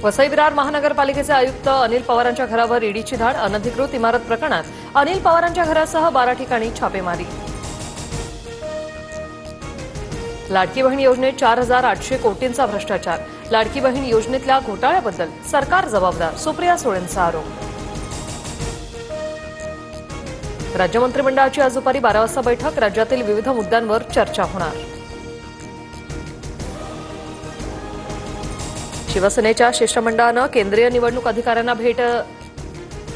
वसई विरार महानगरपालिकेचे आयुक्त अनिल पवारांच्या घरावर ईडीची धाड. अनधिकृत इमारत प्रकरणात अनिल पवारांच्या घरासह 12 ठिकाणी छापेमारी. लाडकी बहीण योजनेत 4,800 कोटींचा भ्रष्टाचार. लाडकी बहीण योजनेतल्या घोटाळ्याबद्दल सरकार जबाबदार. सुप्रिया सुळेंचा आरोप. राज्य मंत्रिमंडळाची आज दुपारी 12 वाजता बैठक. राज्यातील विविध मुद्द्यांवर चर्चा होणार. शिवसेनेच्या शिष्टमंडळानं केंद्रीय निवडणूक अधिकाऱ्यांना भेट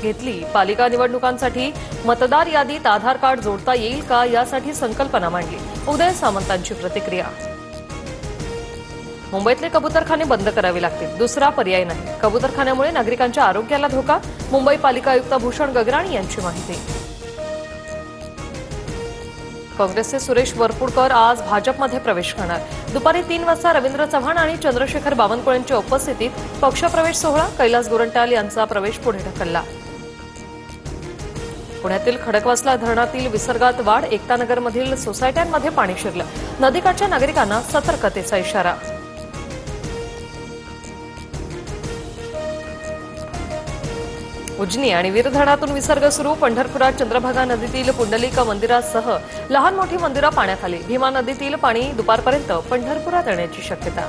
घेतली. पालिका निवडणुकांसाठी मतदार यादीत आधार कार्ड जोडता येईल का यासाठी संकल्पना मांडली. उदय सामंतांची प्रतिक्रिया. मुंबईतले कबूतरखाने बंद करावे लागतील. दुसरा पर्याय नाही. कबूतरखान्यामुळे नागरिकांच्या आरोग्याला धोका. मुंबई पालिका आयुक्त भूषण गगराणी यांची माहिती. काँग्रेसचे सुरेश वरपुडकर आज भाजपमध्ये प्रवेश करणार. दुपारी 3 वाजता रवींद्र चव्हाण आणि चंद्रशेखर बावनकुळेंच्या उपस्थितीत पक्षप्रवेश सोहळा. कैलास गोरंट्याल यांचा प्रवेश पुढे ढकलला. पुण्यातील खडकवासला धरणातील विसर्गात वाढ. एकतानगरमधील सोसायट्यांमध्ये पाणी शिरलं. नदीकाठच्या नागरिकांना सतर्कतेचा इशारा. उजनी आणि वीर धरणातून विसर्ग सुरू. पंढरपुरात चंद्रभागा नदीतील पुंडलिक मंदिरासह लहान मोठी मंदिरं पाण्याखाली. भीमा नदीतील पाणी दुपारपर्यंत पंढरपुरात येण्याची शक्यता.